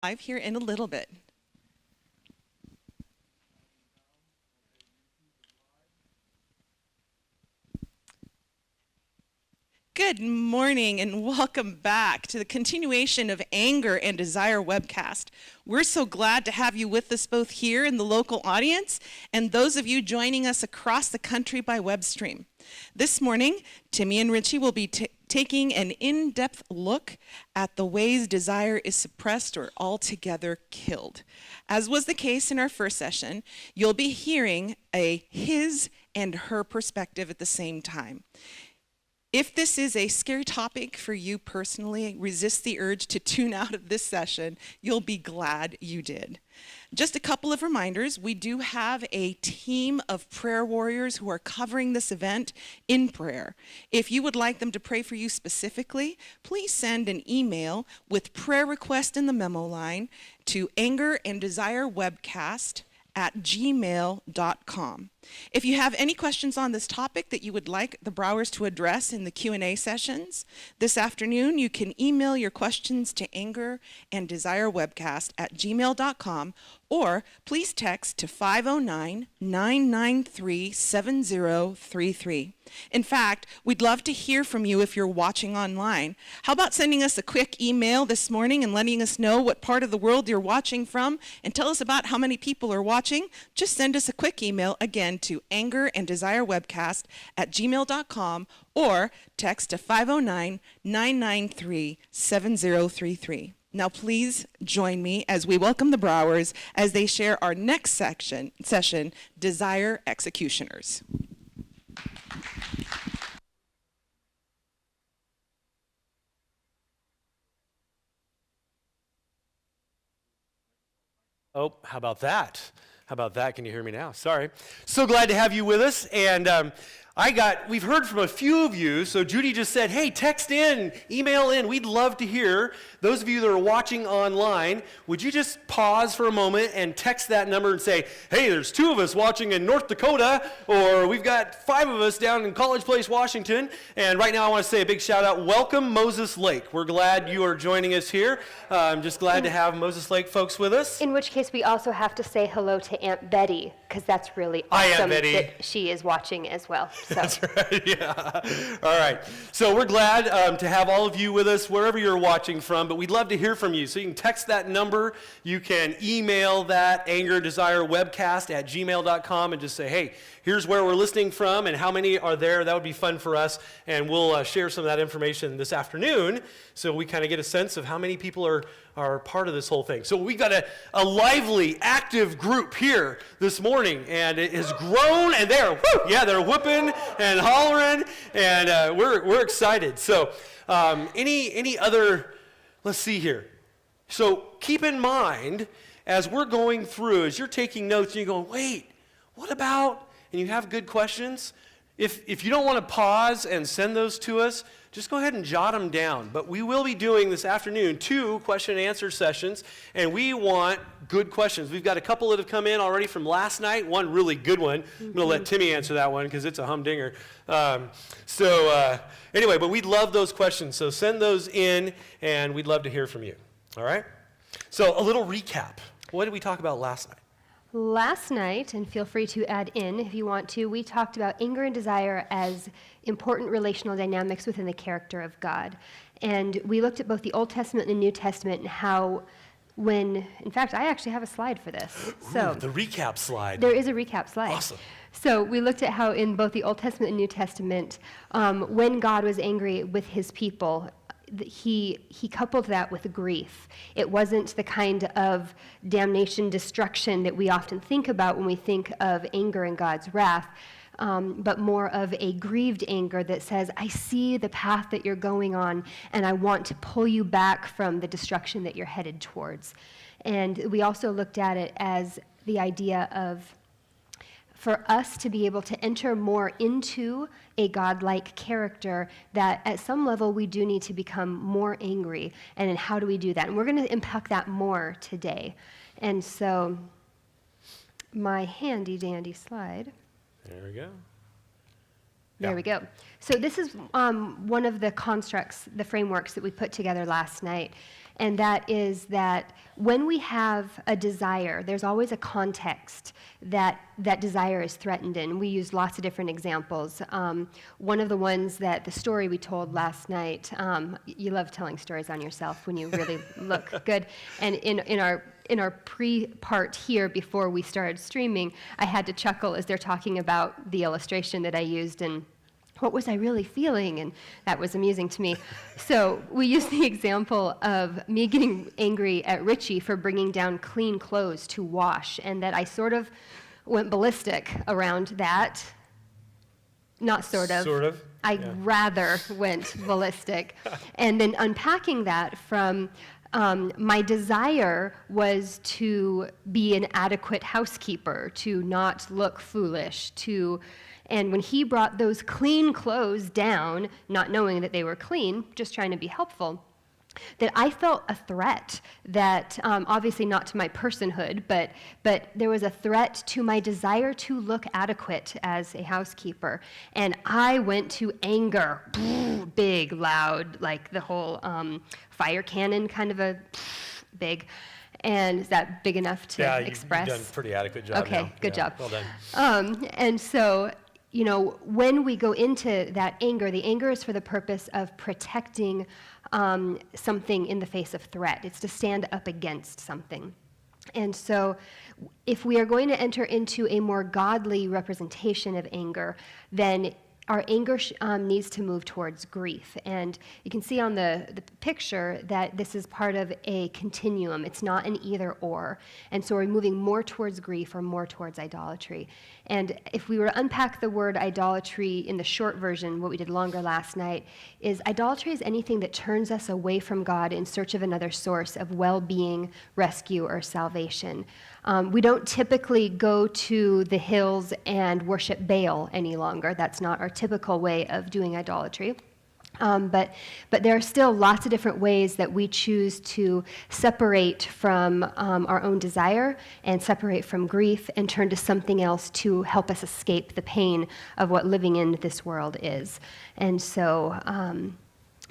Live here in a little bit. Good morning and welcome back to the continuation of Anger and Desire Webcast. We're so glad to have you with us both here in the local audience and those of you joining us across the country by web stream. This morning, Timmy and Richie will be taking an in-depth look at the ways desire is suppressed or altogether killed. As was the case in our first session, you'll be hearing a his and her perspective at the same time. If this is a scary topic for you personally, resist the urge to tune out of this session. You'll be glad you did. Just a couple of reminders. We do have a team of prayer warriors who are covering this event in prayer. If you would like them to pray for you specifically, please send an email with prayer request in the memo line to angerandDesireWebcast@gmail.com. If you have any questions on this topic that you would like the Browers to address in the Q&A sessions this afternoon, you can email your questions to angerandDesireWebcast@gmail.com or please text to 509-993-7033. In fact, we'd love to hear from you if you're watching online. How about sending us a quick email this morning and letting us know what part of the world you're watching from and tell us about how many people are watching? Just send us a quick email again to angerandDesireWebcast@gmail.com or text to 509-993-7033. Now please join me as we welcome the Browers as they share our next session, Desire Executioners. Oh, how about that? How about that? Can you hear me now? Sorry. So glad to have you with us. And we've heard from a few of you. So Judy just said, hey, text in, email in. We'd love to hear. Those of you that are watching online, would you just pause for a moment and text that number and say, hey, there's 2 of us watching in North Dakota, or we've got 5 of us down in College Place, Washington. And right now I want to say a big shout out. Welcome, Moses Lake. We're glad you are joining us here. I'm just glad to have Moses Lake folks with us. In which case we also have to say hello to Aunt Betty, because that's really awesome that she is watching as well. So. That's right, yeah. All right. So we're glad to have all of you with us wherever you're watching from, but we'd love to hear from you. So you can text that number. You can email that angerandDesireWebcast@gmail.com and just say, hey, here's where we're listening from and how many are there. That would be fun for us, and we'll share some of that information this afternoon so we kind of get a sense of how many people are part of this whole thing. So we've got a lively, active group here this morning, and it has grown, and they're whooping and hollering, and we're excited. So any other, let's see here. So keep in mind, as we're going through, as you're taking notes, and you're going, wait, what about, and you have good questions, if you don't want to pause and send those to us, just go ahead and jot them down. But we will be doing this afternoon 2 question and answer sessions, and we want good questions. We've got a couple that have come in already from last night, one really good one. I'm going to let Timmy answer that one because it's a humdinger. Anyway, but we'd love those questions, so send those in, and we'd love to hear from you. All right? So a little recap. What did we talk about last night? Last night, and feel free to add in if you want to, we talked about anger and desire as important relational dynamics within the character of God. And we looked at both the Old Testament and the New Testament and how in fact, I actually have a slide for this. So the recap slide. There is a recap slide. Awesome. So we looked at how in both the Old Testament and New Testament, when God was angry with his people, he coupled that with grief. It wasn't the kind of damnation, destruction that we often think about when we think of anger and God's wrath, but more of a grieved anger that says, I see the path that you're going on, and I want to pull you back from the destruction that you're headed towards. And we also looked at it as the idea of for us to be able to enter more into a godlike character, that at some level we do need to become more angry. And then how do we do that? And we're going to unpack that more today. And so my handy dandy slide. There we go. There we go. So this is one of the constructs, the frameworks that we put together last night. And that is that when we have a desire, there's always a context that that desire is threatened in. We used lots of different examples. One of the ones that the story we told last night, you love telling stories on yourself when you really look good. And in our pre-part here before we started streaming, I had to chuckle as they're talking about the illustration that I used and what was I really feeling? And that was amusing to me. So we used the example of me getting angry at Richie for bringing down clean clothes to wash, and that I sort of went ballistic around that. Not sort of. Sort of. I rather went ballistic. And then unpacking that from my desire was to be an adequate housekeeper, to not look foolish, and when he brought those clean clothes down, not knowing that they were clean, just trying to be helpful, that I felt a threat that, obviously not to my personhood, but there was a threat to my desire to look adequate as a housekeeper. And I went to anger, big, loud, like the whole fire cannon kind of a big. And is that big enough to express? You've done a pretty adequate job. Okay, good job. Well done. And so, when we go into that anger, the anger is for the purpose of protecting something in the face of threat. It's to stand up against something. And so if we are going to enter into a more godly representation of anger, then our anger needs to move towards grief. And you can see on the picture that this is part of a continuum. It's not an either or. And so we're moving more towards grief or more towards idolatry. And if we were to unpack the word idolatry in the short version, what we did longer last night, is idolatry is anything that turns us away from God in search of another source of well-being, rescue, or salvation. We don't typically go to the hills and worship Baal any longer. That's not our typical way of doing idolatry. But there are still lots of different ways that we choose to separate from our own desire and separate from grief and turn to something else to help us escape the pain of what living in this world is. And so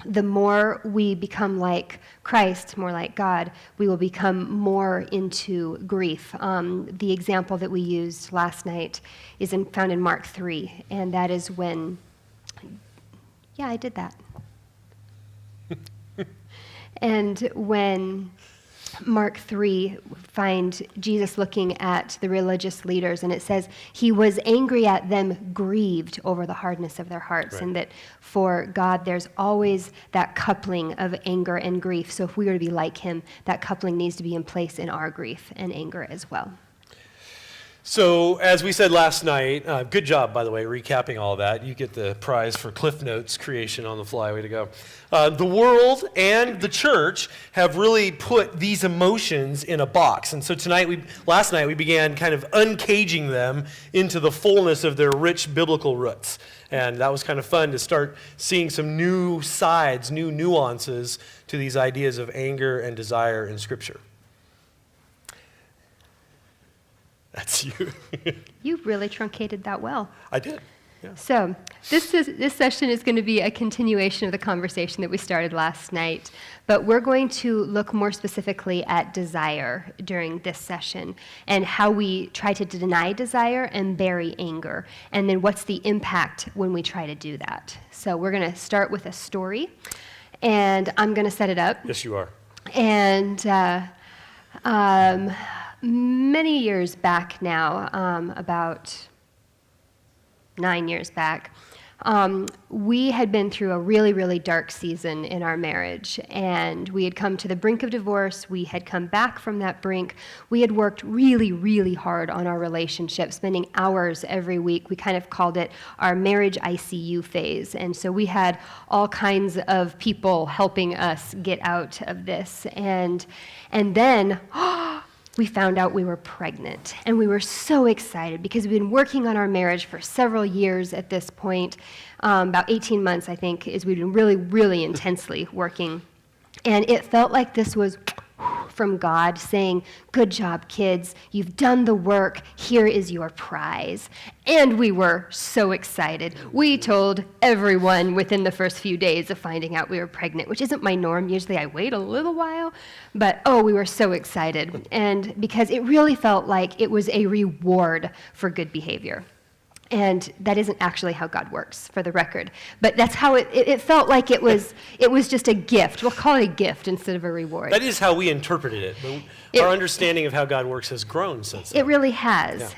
the more we become like Christ, more like God, we will become more into grief. The example that we used last night is found in Mark 3, and that is when, yeah, I did that. And when Mark 3 find Jesus looking at the religious leaders, and it says he was angry at them, grieved over the hardness of their hearts, right. And that for God there's always that coupling of anger and grief. So if we are to be like him, that coupling needs to be in place in our grief and anger as well. So, as we said last night, good job, by the way, recapping all that. You get the prize for Cliff Notes creation on the fly. Way to go. The world and the church have really put these emotions in a box. And so last night, we began kind of uncaging them into the fullness of their rich biblical roots. And that was kind of fun to start seeing some new sides, new nuances to these ideas of anger and desire in Scripture. That's you. You really truncated that well. I did. Yeah. So this session is going to be a continuation of the conversation that we started last night, but we're going to look more specifically at desire during this session and how we try to deny desire and bury anger, and then what's the impact when we try to do that. So we're going to start with a story, and I'm going to set it up. Yes, you are. And many years back now, about 9 years back, we had been through a really, really dark season in our marriage, and we had come to the brink of divorce. We had come back from that brink. We had worked really, really hard on our relationship, spending hours every week. We kind of called it our marriage ICU phase, and so we had all kinds of people helping us get out of this, and then we found out we were pregnant, and we were so excited because we'd been working on our marriage for several years at this point, about 18 months, I think, is we'd been really, really intensely working, and it felt like this was from God saying, "Good job, kids. You've done the work. Here is your prize." And we were so excited. We told everyone within the first few days of finding out we were pregnant, which isn't my norm. Usually I wait a little while, but we were so excited. And because it really felt like it was a reward for good behavior. And that isn't actually how God works, for the record. But that's how it felt like it was just a gift. We'll call it a gift instead of a reward. That is how we interpreted it. But our understanding of how God works has grown since then. It really has.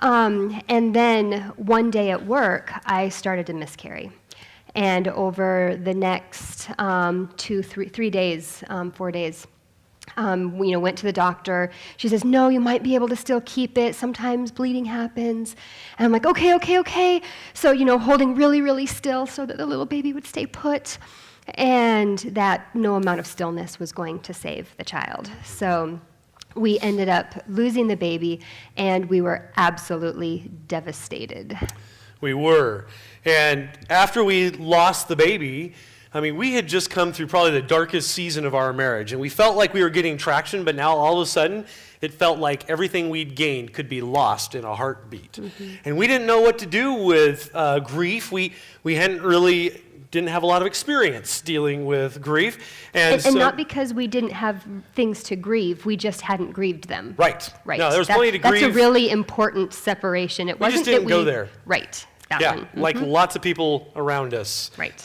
Yeah. And then one day at work, I started to miscarry. And over the next 4 days, went to the doctor. She says, "No, you might be able to still keep it. Sometimes bleeding happens." And I'm like, okay. So, holding really, really still so that the little baby would stay put, and that no amount of stillness was going to save the child. So we ended up losing the baby, and we were absolutely devastated. We were. And after we lost the baby, we had just come through probably the darkest season of our marriage, and we felt like we were getting traction, but now all of a sudden, it felt like everything we'd gained could be lost in a heartbeat. Mm-hmm. And we didn't know what to do with grief. We didn't have a lot of experience dealing with grief. And not because we didn't have things to grieve, we just hadn't grieved them. Right. No, there was plenty to grieve. That's a really important separation. It wasn't just didn't go there. Right. Like lots of people around us. Right.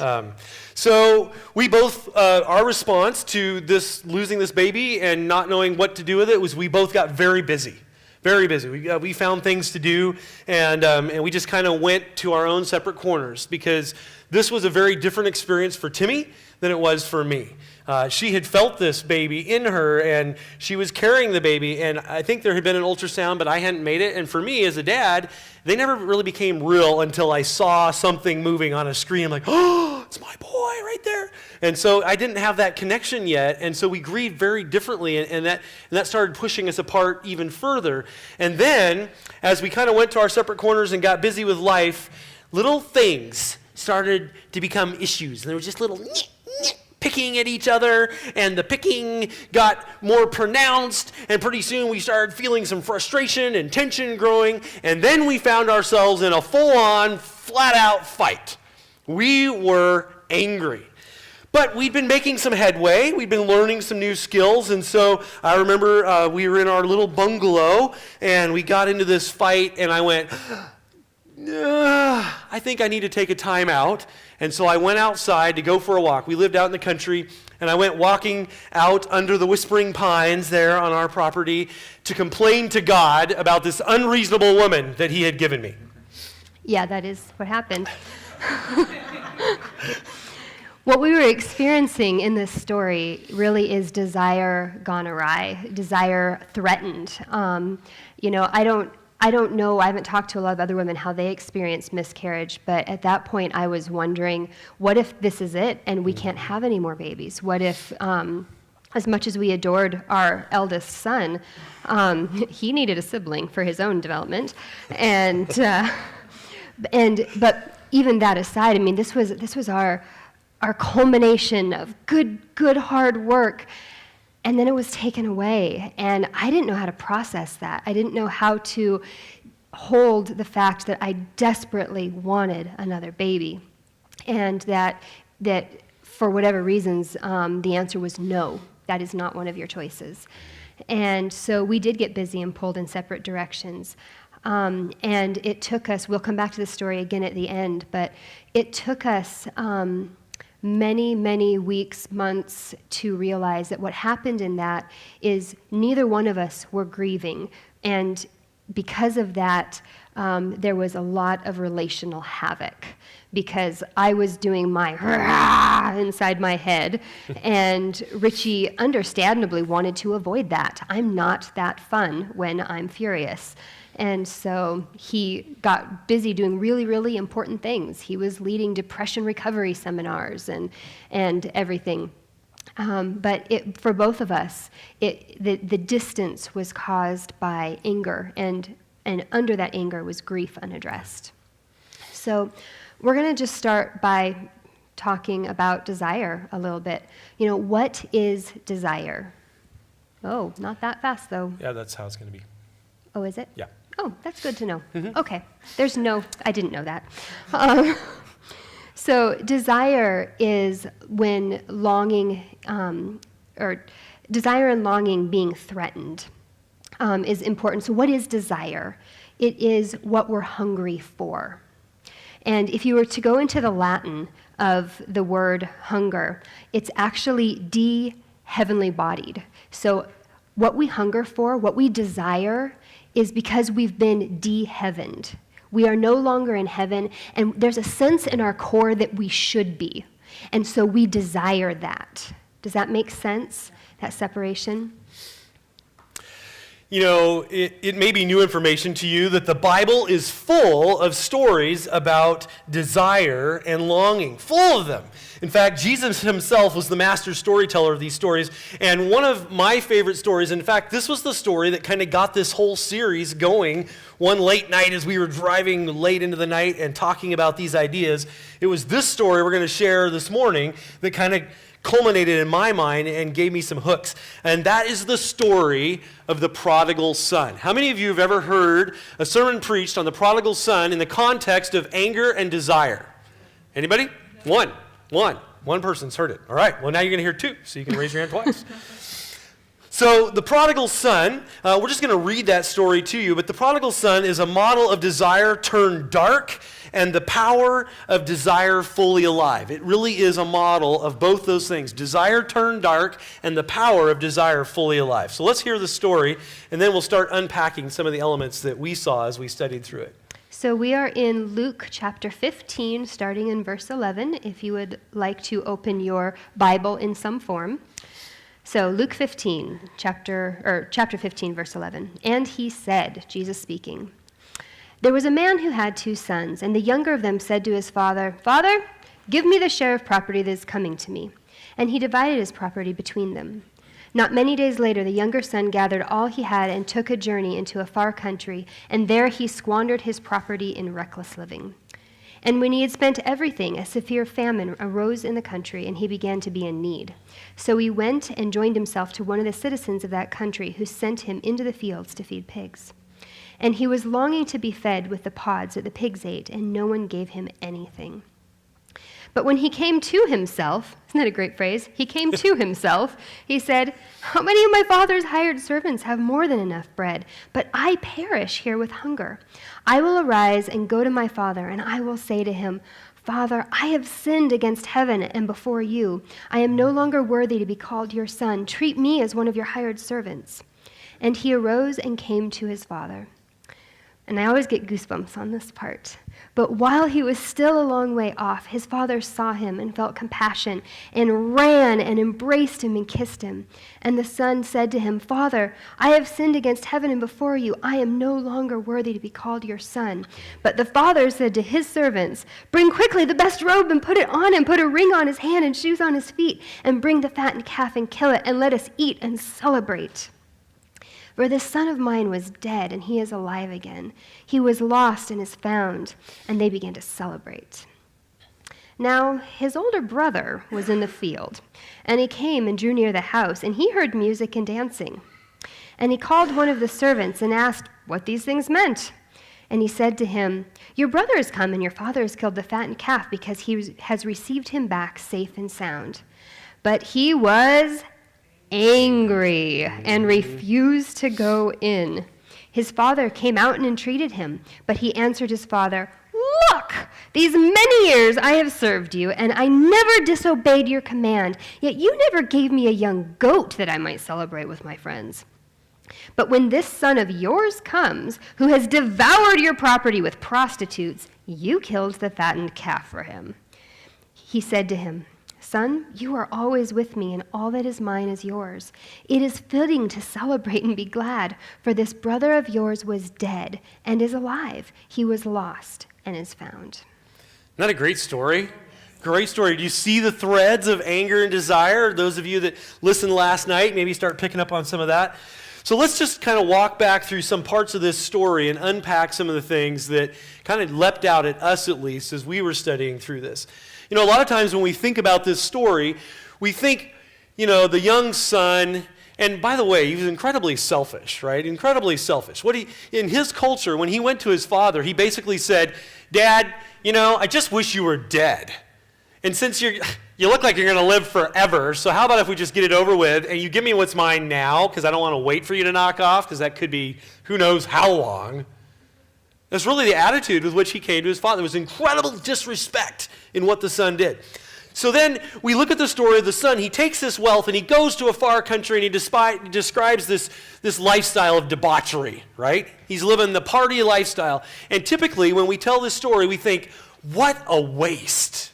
So we both, our response to losing this baby and not knowing what to do with it was we both got very busy. Very busy. We found things to do, and we just kind of went to our own separate corners because this was a very different experience for Timmy than it was for me. She had felt this baby in her, and she was carrying the baby, and I think there had been an ultrasound, but I hadn't made it. And for me, as a dad, they never really became real until I saw something moving on a screen. I'm like, "Oh, it's my boy right there." And so I didn't have that connection yet, and so we grieved very differently, and that started pushing us apart even further. And then, as we kind of went to our separate corners and got busy with life, little things started to become issues, and there was just little picking at each other, and the picking got more pronounced, and pretty soon we started feeling some frustration and tension growing, and then we found ourselves in a full-on, flat-out fight. We were angry. But we'd been making some headway. We'd been learning some new skills, and so I remember we were in our little bungalow, and we got into this fight, and I went, I think I need to take a time out. And so I went outside to go for a walk. We lived out in the country, and I went walking out under the whispering pines there on our property to complain to God about this unreasonable woman that he had given me. Yeah, that is what happened. What we were experiencing in this story really is desire gone awry, desire threatened. I don't know, I haven't talked to a lot of other women how they experience miscarriage, but at that point I was wondering, what if this is it and we can't have any more babies? What if, as much as we adored our eldest son, he needed a sibling for his own development, but even that aside, this was our culmination of good hard work. And then it was taken away, and I didn't know how to process that. I didn't know how to hold the fact that I desperately wanted another baby, and that for whatever reasons, the answer was no. That is not one of your choices. And so we did get busy and pulled in separate directions. And it took us, we'll come back to the story again at the end, but it took us many weeks, months to realize that what happened in that is neither one of us were grieving. And because of that, there was a lot of relational havoc because I was doing my inside my head, and Richie understandably wanted to avoid that. I'm not that fun when I'm furious. And so he got busy doing really important things. He was leading depression recovery seminars and everything. But for both of us, the distance was caused by anger, and under that anger was grief unaddressed. So we're going to just start by talking about desire a little bit. What is desire? Oh, not that fast, though. Yeah, that's how it's going to be. Oh, is it? Yeah. Oh, that's good to know. Okay. I didn't know that. So desire is when longing, or desire and longing being threatened is important. So what is desire? It is what we're hungry for. And if you were to go into the Latin of the word hunger, it's actually de-heavenly bodied. So what we hunger for, what we desire, is because we've been de-heavened. We are no longer in heaven, and there's a sense in our core that we should be. And so we desire that. Does that make sense, that separation? You know, it may be new information to you that the Bible is full of stories about desire and longing, full of them. In fact, Jesus himself was the master storyteller of these stories, and one of my favorite stories, in fact, this was the story that kind of got this whole series going one late night as we were driving late into the night and talking about these ideas. It was this story we're going to share this morning that kind of culminated in my mind and gave me some hooks. And that is the story of the prodigal son. How many of you have ever heard a sermon preached on the prodigal son in the context of anger and desire? Anybody? One person's heard it. All right, well now you're going to hear two, so you can raise your hand twice. So the prodigal son, we're just going to read that story to you, but the prodigal son is a model of desire turned dark and the power of desire fully alive. It really is a model of both those things, desire turned dark and the power of desire fully alive. So let's hear the story, and then we'll start unpacking some of the elements that we saw as we studied through it. So we are in Luke chapter 15, starting in verse 11, if you would like to open your Bible in some form. So Luke 15, chapter 15, verse 11. And he said, Jesus speaking, "There was a man who had 2 sons, and the younger of them said to his father, 'Father, give me the share of property that is coming to me.' And he divided his property between them. Not many days later, the younger son gathered all he had and took a journey into a far country, and there he squandered his property in reckless living. And when he had spent everything, a severe famine arose in the country, and he began to be in need. So he went and joined himself to one of the citizens of that country, who sent him into the fields to feed pigs. And he was longing to be fed with the pods that the pigs ate, and no one gave him anything. But when he came to himself," isn't that a great phrase? He came to himself, he said, "How many of my father's hired servants have more than enough bread? But I perish here with hunger. I will arise and go to my father, and I will say to him, 'Father, I have sinned against heaven and before you. I am no longer worthy to be called your son. Treat me as one of your hired servants.' And he arose and came to his father." And I always get goosebumps on this part. "But while he was still a long way off, his father saw him and felt compassion and ran and embraced him and kissed him. And the son said to him, 'Father, I have sinned against heaven and before you. I am no longer worthy to be called your son.' But the father said to his servants, 'Bring quickly the best robe and put it on him. Put a ring on his hand and shoes on his feet. And bring the fattened calf and kill it, and let us eat and celebrate. For this son of mine was dead, and he is alive again. He was lost and is found.' And they began to celebrate. Now his older brother was in the field, and he came and drew near the house, and he heard music and dancing. And he called one of the servants and asked what these things meant. And he said to him, 'Your brother has come, and your father has killed the fattened calf, because he has received him back safe and sound.' But he was angry and refused to go in. His father came out and entreated him, but he answered his father, 'Look, these many years I have served you, and I never disobeyed your command, yet you never gave me a young goat that I might celebrate with my friends. But when this son of yours comes, who has devoured your property with prostitutes, you killed the fattened calf for him.' He said to him, 'Son, you are always with me, and all that is mine is yours. It is fitting to celebrate and be glad, for this brother of yours was dead and is alive. He was lost and is found.'" Isn't that a great story? Great story. Do you see the threads of anger and desire? Those of you that listened last night, maybe start picking up on some of that. So let's just kind of walk back through some parts of this story and unpack some of the things that kind of leapt out at us, at least, as we were studying through this. You know, a lot of times when we think about this story, we think, you know, the young son And by the way, he was incredibly selfish, right? Incredibly selfish. In his culture, when he went to his father, he basically said, Dad, I just wish you were dead. And since you look like you're going to live forever, so how about if we just get it over with and you give me what's mine now, because I don't want to wait for you to knock off, because that could be who knows how long. That's really the attitude with which he came to his father. There was incredible disrespect in what the son did. So then we look at the story of the son. He takes this wealth and he goes to a far country and he describes this lifestyle of debauchery, right? He's living the party lifestyle. And typically when we tell this story, we think, what a waste.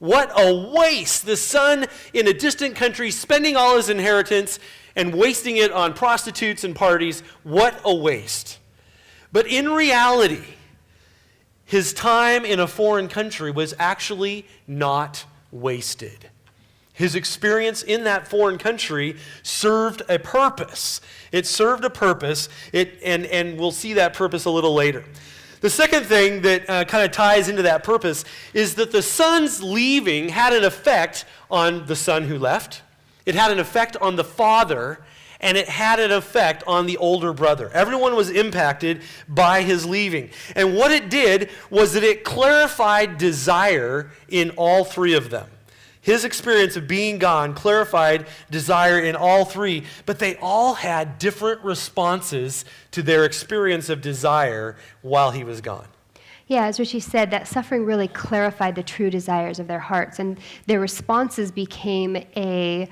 What a waste. The son in a distant country spending all his inheritance and wasting it on prostitutes and parties. What a waste. But in reality, his time in a foreign country was actually not wasted. His experience in that foreign country served a purpose. It served a purpose, and we'll see that purpose a little later. The second thing that kind of ties into that purpose is that the son's leaving had an effect on the son who left. It had an effect on the father, and it had an effect on the older brother. Everyone was impacted by his leaving. And what it did was that it clarified desire in all three of them. His experience of being gone clarified desire in all three, but they all had different responses to their experience of desire while he was gone. Yeah, as Richie said, that suffering really clarified the true desires of their hearts, and their responses became a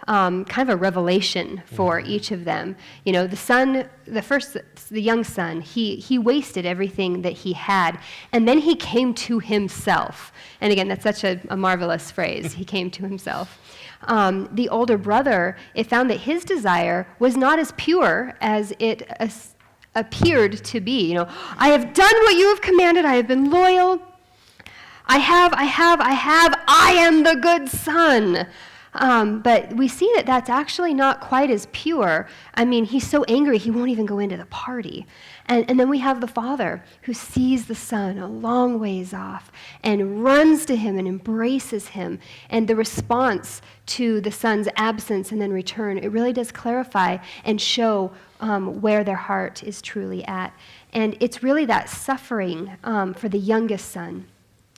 kind of a revelation for each of them. The son, the young son, he wasted everything that he had, and then he came to himself. And again, that's such a marvelous phrase, he came to himself. The older brother, it found that his desire was not as pure as it appeared to be. I have done what you have commanded, I have been loyal, I am the good son. But we see that that's actually not quite as pure. I mean, he's so angry, he won't even go into the party. And then we have the father who sees the son a long ways off and runs to him and embraces him. And the response to the son's absence and then return, it really does clarify and show where their heart is truly at. And it's really that suffering for the youngest son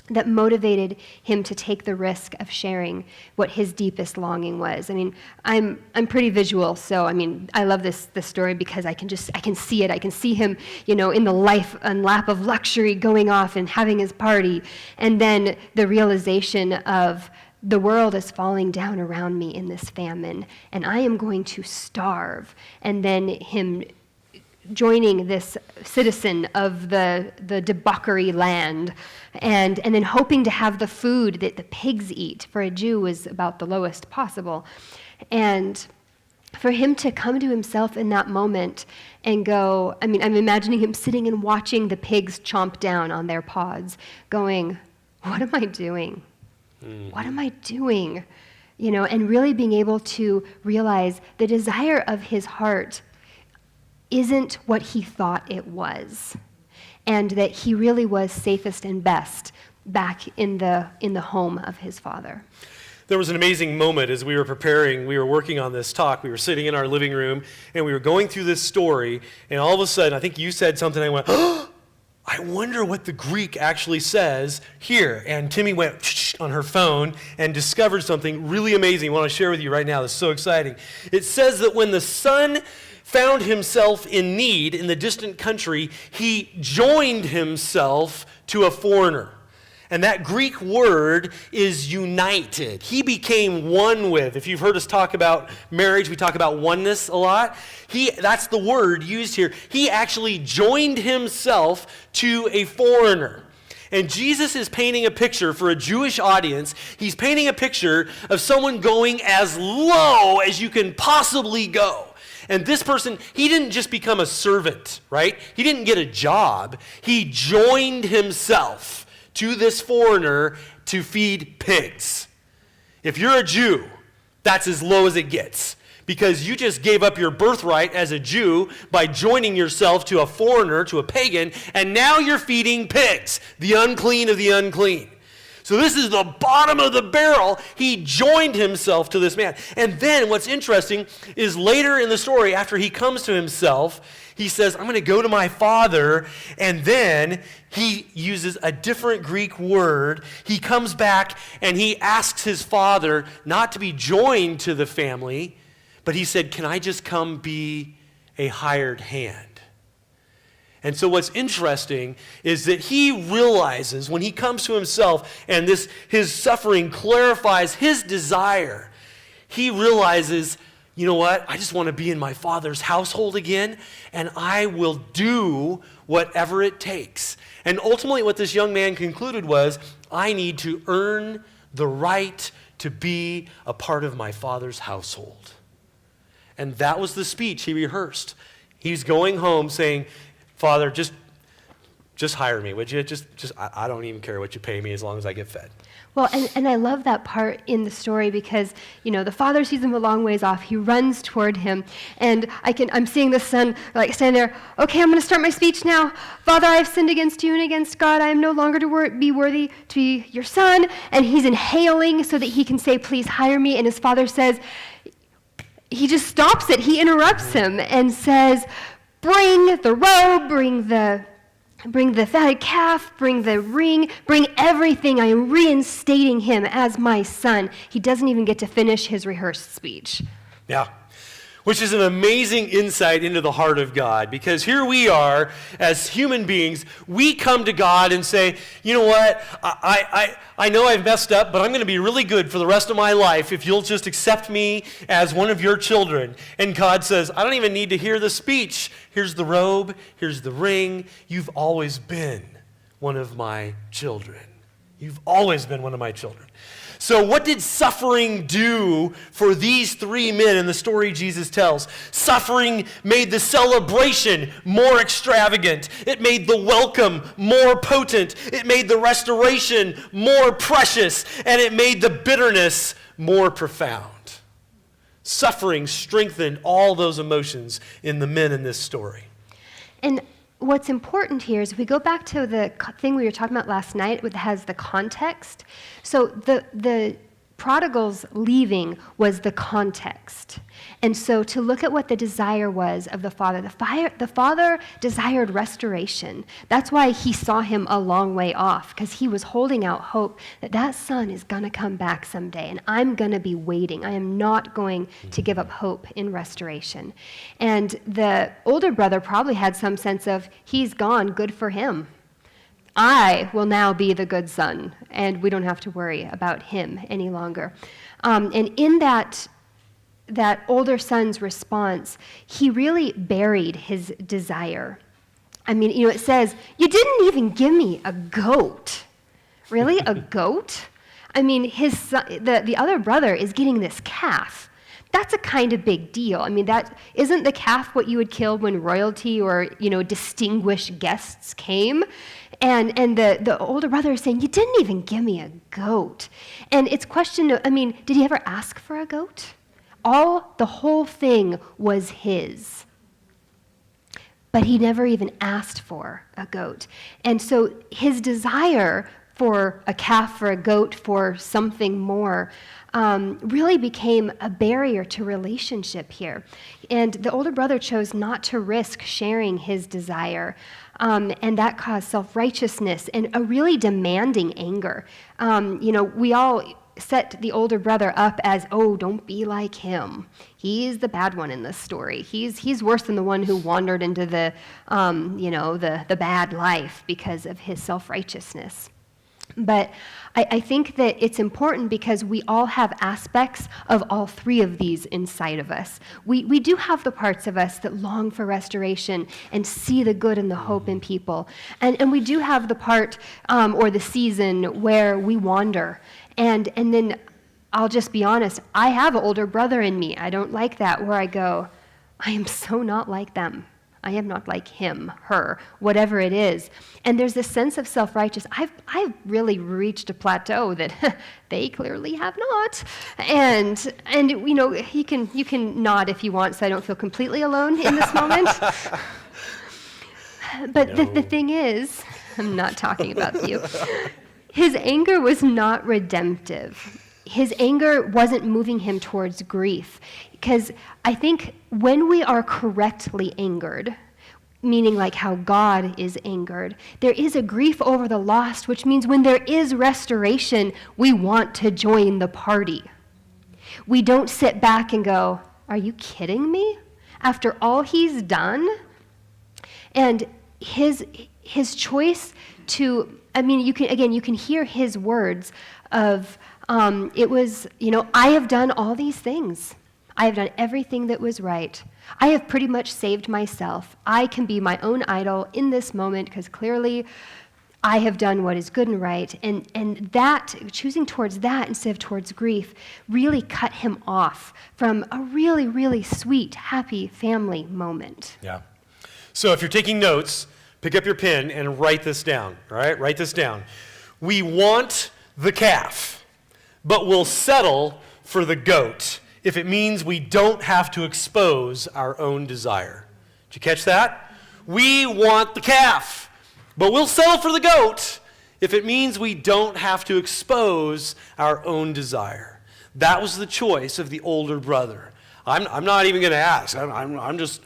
that motivated him to take the risk of sharing what his deepest longing was. I mean, I'm pretty visual, so I love this story because I can see it. I can see him, in the lap of luxury, going off and having his party, and then the realization of the world is falling down around me in this famine, and I am going to starve, and then him joining this citizen of the debauchery land, and then hoping to have the food that the pigs eat. For a Jew was about the lowest possible. And for him to come to himself in that moment and go, I'm imagining him sitting and watching the pigs chomp down on their pods, going, what am I doing? What am I doing? And really being able to realize the desire of his heart isn't what he thought it was, and that he really was safest and best back in the home of his father. There was an amazing moment as we were working on this talk. We were sitting in our living room, and we were going through this story, and all of a sudden, I think you said something, I went, oh, I wonder what the Greek actually says here. And Timmy went on her phone and discovered something really amazing I want to share with you right now. This is so exciting. It says that when the son found himself in need in the distant country, he joined himself to a foreigner. And that Greek word is united. He became one with. If you've heard us talk about marriage, we talk about oneness a lot. That's the word used here. He actually joined himself to a foreigner. And Jesus is painting a picture for a Jewish audience. He's painting a picture of someone going as low as you can possibly go. And this person, he didn't just become a servant, right? He didn't get a job. He joined himself to this foreigner to feed pigs. If you're a Jew, that's as low as it gets, because you just gave up your birthright as a Jew by joining yourself to a foreigner, to a pagan, and now you're feeding pigs, the unclean of the unclean. So this is the bottom of the barrel. He joined himself to this man. And then what's interesting is later in the story, after he comes to himself, he says, I'm going to go to my father. And then he uses a different Greek word. He comes back and he asks his father not to be joined to the family, but he said, can I just come be a hired hand? And so what's interesting is that he realizes when he comes to himself and his suffering clarifies his desire, he realizes, you know what, I just want to be in my father's household again, and I will do whatever it takes. And ultimately what this young man concluded was, I need to earn the right to be a part of my father's household. And that was the speech he rehearsed. He's going home saying, Father, just hire me, would you? I don't even care what you pay me as long as I get fed. Well, and I love that part in the story because, the father sees him a long ways off. He runs toward him, and I'm seeing the son like stand there. Okay, I'm going to start my speech now. Father, I have sinned against you and against God. I am no longer to be worthy to be your son. And he's inhaling so that he can say, please hire me. And his father says, he just stops it. He interrupts him and says, bring the robe, bring the fatted calf, bring the ring, bring everything. I am reinstating him as my son. He doesn't even get to finish his rehearsed speech. Yeah, which is an amazing insight into the heart of God, because here we are as human beings. We come to God and say, you know what, I know I've messed up, but I'm going to be really good for the rest of my life if you'll just accept me as one of your children. And God says, I don't even need to hear the speech. Here's the robe, here's the ring. You've always been one of my children. You've always been one of my children. So what did suffering do for these three men in the story Jesus tells? Suffering made the celebration more extravagant. It made the welcome more potent. It made the restoration more precious. And it made the bitterness more profound. Suffering strengthened all those emotions in the men in this story. And what's important here is if we go back to the thing we were talking about last night, which has the context. So the prodigal's leaving was the context. And so to look at what the desire was of the father desired restoration. That's why he saw him a long way off, because he was holding out hope that son is going to come back someday, and I'm going to be waiting. I am not going to give up hope in restoration. And the older brother probably had some sense of, he's gone, good for him. I will now be the good son, and we don't have to worry about him any longer. And in that older son's response, he really buried his desire. I mean, it says, you didn't even give me a goat. Really, a goat? I mean, his son, the other brother is getting this calf. That's a kind of big deal. I mean, that isn't the calf what you would kill when royalty or, distinguished guests came? And the older brother is saying, you didn't even give me a goat. And it's questioned, did he ever ask for a goat? The whole thing was his. But he never even asked for a goat. And so his desire for a calf, for a goat, for something more, really became a barrier to relationship here. And the older brother chose not to risk sharing his desire. And that caused self-righteousness and a really demanding anger. We all set the older brother up as, don't be like him. He's the bad one in this story. He's worse than the one who wandered into the bad life because of his self-righteousness. But I think that it's important because we all have aspects of all three of these inside of us. We do have the parts of us that long for restoration and see the good and the hope in people. And we do have the part or the season where we wander. And then I'll just be honest, I have an older brother in me. I don't like that, where I go, I am so not like them. I am not like him, her, whatever it is. And there's this sense of self-righteous. I've really reached a plateau that they clearly have not. And you can nod if you want, so I don't feel completely alone in this moment. But no. The thing is, I'm not talking about you. his anger was not redemptive. His anger wasn't moving him towards grief. Because I think when we are correctly angered, meaning like how God is angered, there is a grief over the lost, which means when there is restoration, we want to join the party. We don't sit back and go, are you kidding me? After all he's done? And his choice to, you can hear his words of, it was, I have done all these things. I have done everything that was right. I have pretty much saved myself. I can be my own idol in this moment because clearly I have done what is good and right. And that, choosing towards that instead of towards grief, really cut him off from a really, really sweet, happy family moment. Yeah. So if you're taking notes, pick up your pen and write this down, all right? Write this down. We want the calf, but we'll settle for the goat if it means we don't have to expose our own desire. Did you catch that? We want the calf, but we'll settle for the goat if it means we don't have to expose our own desire. That was the choice of the older brother. I'm not even going to ask. I'm just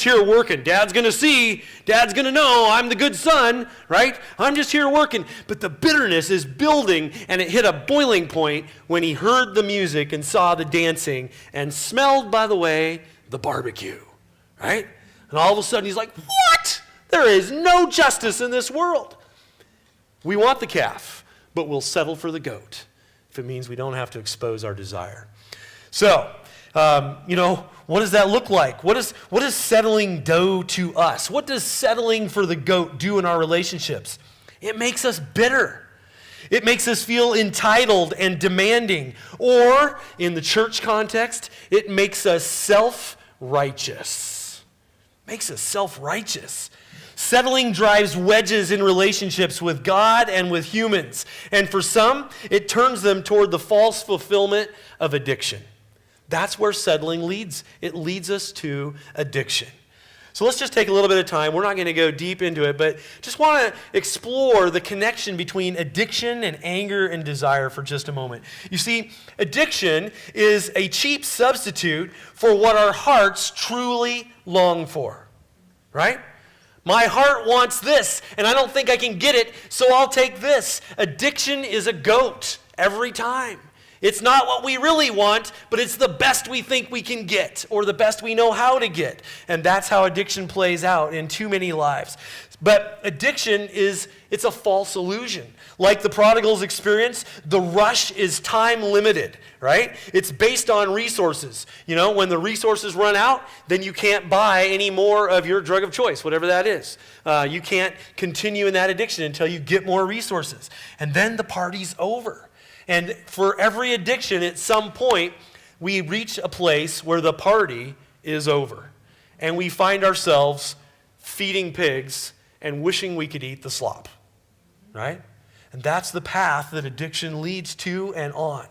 here working. Dad's going to see. Dad's going to know I'm the good son, right? I'm just here working. But the bitterness is building, and it hit a boiling point when he heard the music and saw the dancing and smelled, by the way, the barbecue, right? And all of a sudden he's like, what? There is no justice in this world. We want the calf, but we'll settle for the goat if it means we don't have to expose our desire. So, what does that look like? What does settling do to us? What does settling for the goat do in our relationships? It makes us bitter. It makes us feel entitled and demanding. Or, in the church context, it makes us self-righteous. Makes us self-righteous. Settling drives wedges in relationships with God and with humans. And for some, it turns them toward the false fulfillment of addiction. That's where settling leads. It leads us to addiction. So let's just take a little bit of time. We're not going to go deep into it, but just want to explore the connection between addiction and anger and desire for just a moment. You see, addiction is a cheap substitute for what our hearts truly long for, right? My heart wants this, and I don't think I can get it, so I'll take this. Addiction is a goat every time. It's not what we really want, but it's the best we think we can get or the best we know how to get. And that's how addiction plays out in too many lives. But addiction it's a false illusion. Like the prodigal's experience, the rush is time limited, right? It's based on resources. When the resources run out, then you can't buy any more of your drug of choice, whatever that is. You can't continue in that addiction until you get more resources. And then the party's over. And for every addiction, at some point, we reach a place where the party is over. And we find ourselves feeding pigs and wishing we could eat the slop, right? And that's the path that addiction leads to and on.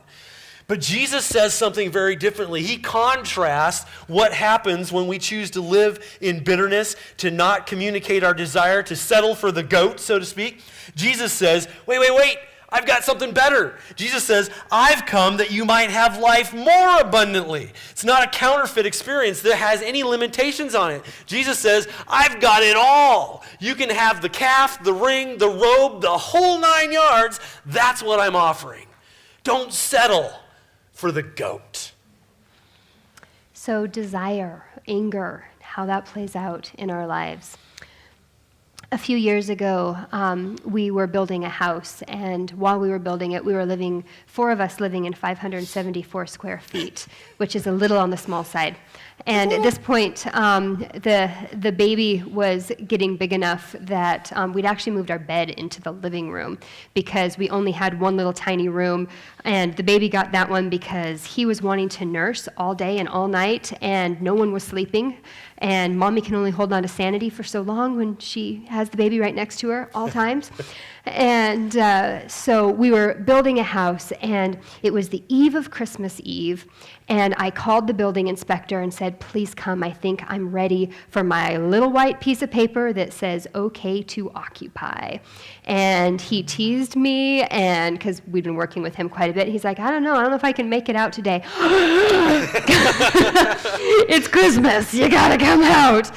But Jesus says something very differently. He contrasts what happens when we choose to live in bitterness, to not communicate our desire, to settle for the goat, so to speak. Jesus says, wait. I've got something better. Jesus says, I've come that you might have life more abundantly. It's not a counterfeit experience that has any limitations on it. Jesus says, I've got it all. You can have the calf, the ring, the robe, the whole 9 yards. That's what I'm offering. Don't settle for the goat. So desire, anger, how that plays out in our lives. A few years ago, we were building a house, and while we were building it, we were 4 of us living in 574 square feet, which is a little on the small side. And at this point, the baby was getting big enough that we'd actually moved our bed into the living room because we only had one little tiny room, and the baby got that one because he was wanting to nurse all day and all night, and no one was sleeping. And mommy can only hold on to sanity for so long when she has the baby right next to her all times. And so we were building a house, and it was the eve of Christmas Eve, and I called the building inspector and said, please come, I think I'm ready for my little white piece of paper that says, okay to occupy. And he teased me, and because we'd been working with him quite a bit, he's like, I don't know if I can make it out today. It's Christmas, you gotta come out.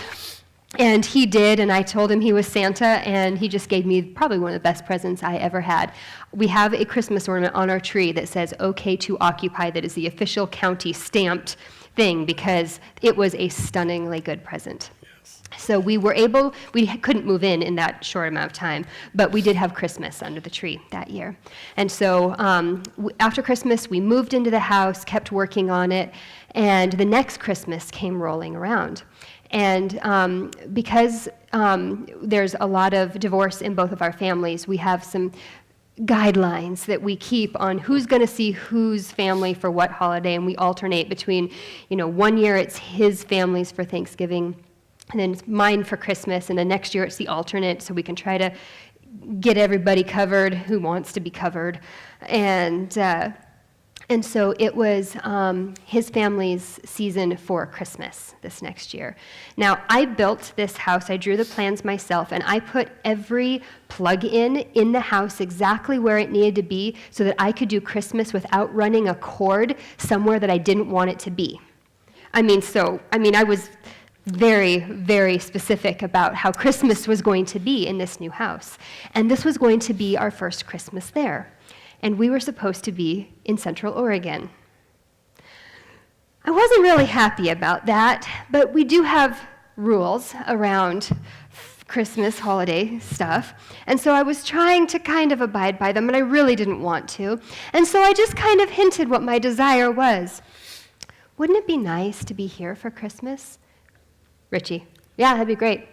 And he did, and I told him he was Santa, and he just gave me probably one of the best presents I ever had. We have a Christmas ornament on our tree that says, okay to occupy, that is the official county stamped thing, because it was a stunningly good present. Yes. So we couldn't move in that short amount of time, but we did have Christmas under the tree that year. And so after Christmas, we moved into the house, kept working on it, and the next Christmas came rolling around. And because there's a lot of divorce in both of our families, we have some guidelines that we keep on who's going to see whose family for what holiday, and we alternate between, 1 year it's his family's for Thanksgiving, and then it's mine for Christmas, and then next year it's the alternate, so we can try to get everybody covered who wants to be covered. And so it was his family's season for Christmas this next year. Now, I built this house. I drew the plans myself, and I put every plug-in in the house exactly where it needed to be so that I could do Christmas without running a cord somewhere that I didn't want it to be. I was very, very specific about how Christmas was going to be in this new house. And this was going to be our first Christmas there. And we were supposed to be in Central Oregon. I wasn't really happy about that, but we do have rules around Christmas holiday stuff, and so I was trying to kind of abide by them, and I really didn't want to. And so I just kind of hinted what my desire was. Wouldn't it be nice to be here for Christmas? Richie, yeah, that'd be great.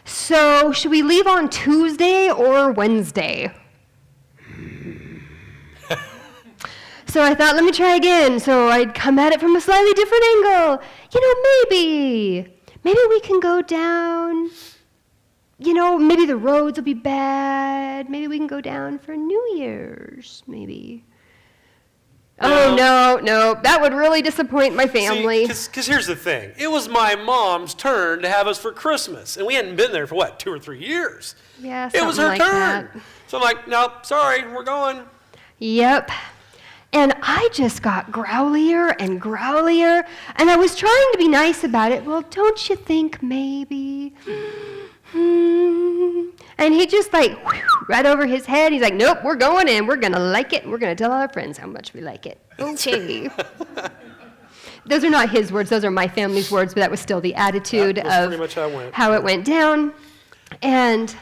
So should we leave on Tuesday or Wednesday? So I thought, let me try again. So I'd come at it from a slightly different angle. Maybe we can go down. Maybe the roads will be bad. Maybe we can go down for New Year's, maybe. Oh, no, that would really disappoint my family. Because here's the thing. It was my mom's turn to have us for Christmas, and we hadn't been there for, 2 or 3 years? Yeah, it was her like turn. That. So I'm like, no, sorry, we're going. Yep. And I just got growlier and growlier, and I was trying to be nice about it. Well, don't you think maybe? And he just right over his head, he's like, nope, we're going in, we're going to like it, and we're going to tell all our friends how much we like it. Okay. Those are not his words, those are my family's words, but that was still the attitude of pretty much how it went down. And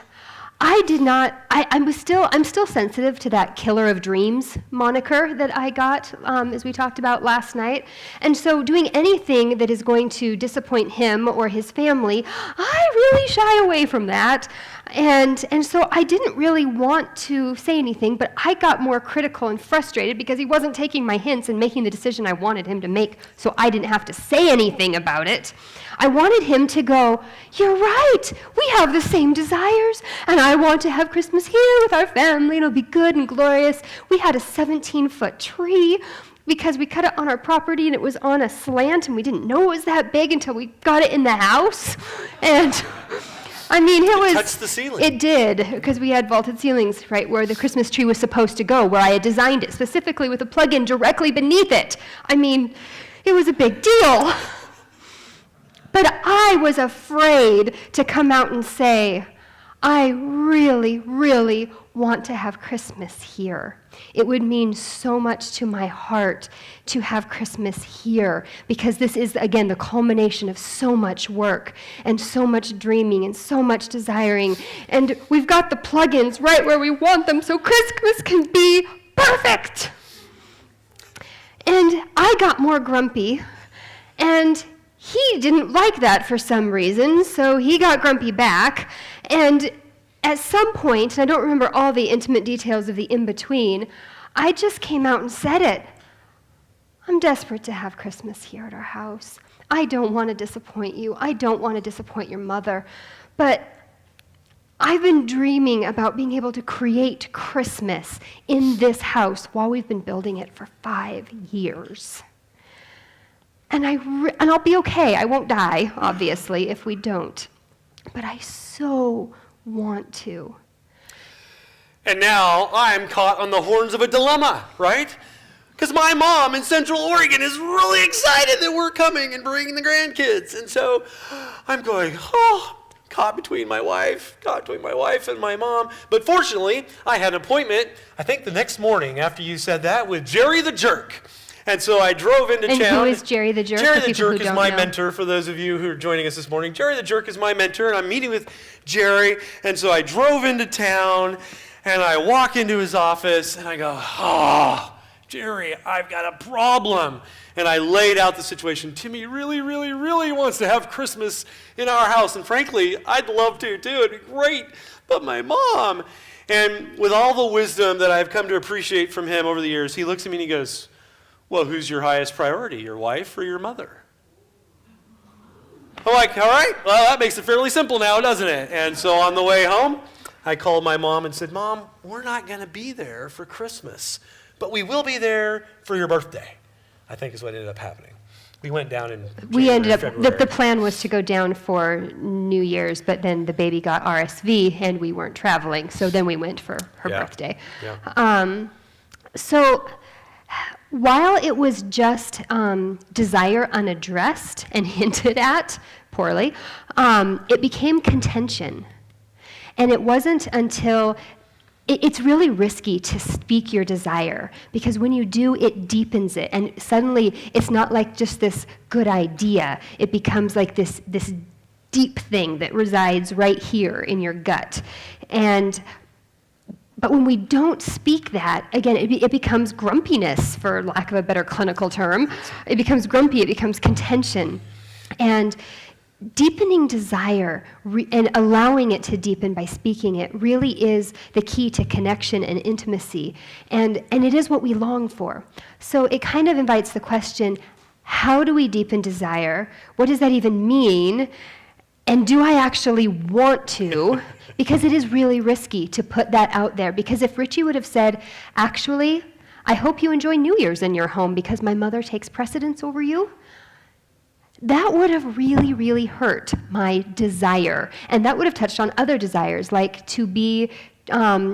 I'm still sensitive to that killer of dreams moniker that I got, as we talked about last night. And so doing anything that is going to disappoint him or his family, I really shy away from that. And so I didn't really want to say anything, but I got more critical and frustrated because he wasn't taking my hints and making the decision I wanted him to make, so I didn't have to say anything about it. I wanted him to go, you're right, we have the same desires, and I want to have Christmas here with our family, and it'll be good and glorious. We had a 17-foot tree because we cut it on our property, and it was on a slant, and we didn't know it was that big until we got it in the house. And it touched the ceiling. It did, because we had vaulted ceilings right where the Christmas tree was supposed to go, where I had designed it specifically with a plug-in directly beneath it. It was a big deal. But I was afraid to come out and say, I really, really want to have Christmas here. It would mean so much to my heart to have Christmas here, because this is, again, the culmination of so much work and so much dreaming and so much desiring. And we've got the plugins right where we want them, so Christmas can be perfect. And I got more grumpy, and he didn't like that for some reason, so he got grumpy back. And at some point, and I don't remember all the intimate details of the in-between, I just came out and said it. I'm desperate to have Christmas here at our house. I don't want to disappoint you. I don't want to disappoint your mother. But I've been dreaming about being able to create Christmas in this house while we've been building it for 5 years. And I'll be okay. I won't die, obviously, if we don't. But I so want to. And now I'm caught on the horns of a dilemma, right? Because my mom in Central Oregon is really excited that we're coming and bringing the grandkids. And so I'm going, caught between my wife and my mom. But fortunately, I had an appointment, I think the next morning after you said that, with Jerry the Jerk. And so I drove into town. And who is Jerry the Jerk? Jerry the Jerk is my mentor, for those of you who are joining us this morning. Jerry the Jerk is my mentor, and I'm meeting with Jerry. And so I drove into town, and I walk into his office, and I go, Jerry, I've got a problem. And I laid out the situation. Timmy really, really, really wants to have Christmas in our house. And frankly, I'd love to too. It'd be great. But my mom. And with all the wisdom that I've come to appreciate from him over the years, he looks at me and he goes, well, who's your highest priority, your wife or your mother? I'm like, all right, well, that makes it fairly simple now, doesn't it? And so on the way home, I called my mom and said, Mom, we're not going to be there for Christmas, but we will be there for your birthday, I think is what ended up happening. We went down in February. The plan was to go down for New Year's, but then the baby got RSV and we weren't traveling, so then we went for her birthday. Yeah. So while it was just desire unaddressed and hinted at poorly, it became contention. And it wasn't until it's really risky to speak your desire, because when you do, it deepens it. And suddenly, it's not like just this good idea. It becomes like this deep thing that resides right here in your gut. But when we don't speak that, again, it becomes grumpiness, for lack of a better clinical term. It becomes grumpy, it becomes contention. And deepening desire and allowing it to deepen by speaking it really is the key to connection and intimacy. And it is what we long for. So it kind of invites the question, how do we deepen desire? What does that even mean? And do I actually want to? Because it is really risky to put that out there. Because if Richie would have said, actually, I hope you enjoy New Year's in your home because my mother takes precedence over you, that would have really, really hurt my desire. And that would have touched on other desires, like to be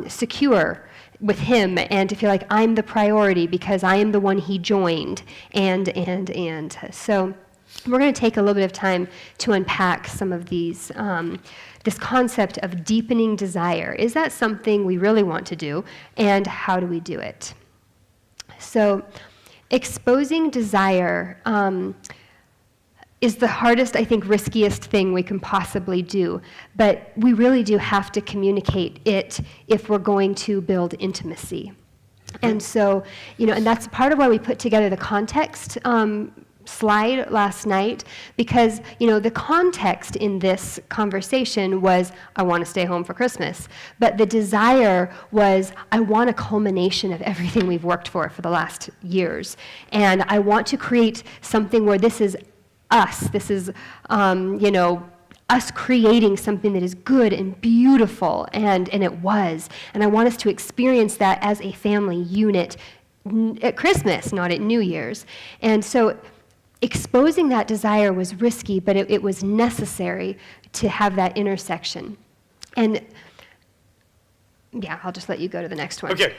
secure with him and to feel like I'm the priority because I am the one he joined, and. So we're going to take a little bit of time to unpack some of these, this concept of deepening desire. Is that something we really want to do, and how do we do it? So exposing desire is the hardest, I think, riskiest thing we can possibly do. But we really do have to communicate it if we're going to build intimacy. And so, and that's part of why we put together the context slide last night, because, the context in this conversation was, I want to stay home for Christmas. But the desire was, I want a culmination of everything we've worked for the last years. And I want to create something where this is us. This is, us creating something that is good and beautiful, and it was. And I want us to experience that as a family unit at Christmas, not at New Year's. And so exposing that desire was risky, but it was necessary to have that intersection. And I'll just let you go to the next one. Okay,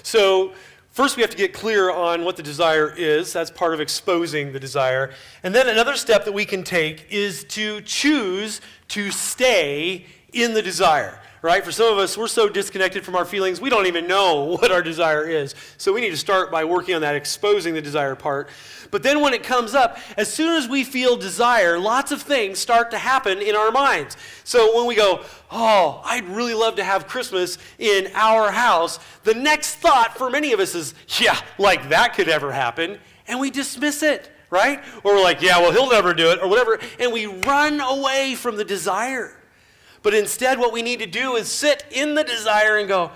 so first, we have to get clear on what the desire is. That's part of exposing the desire. And then another step that we can take is to choose to stay in the desire, right? For some of us, we're so disconnected from our feelings, we don't even know what our desire is. So we need to start by working on that exposing the desire part. But then when it comes up, as soon as we feel desire, lots of things start to happen in our minds. So when we go, I'd really love to have Christmas in our house, the next thought for many of us is, like that could ever happen, and we dismiss it, right? Or we're like, well, he'll never do it, or whatever, and we run away from the desire. But instead, what we need to do is sit in the desire and go,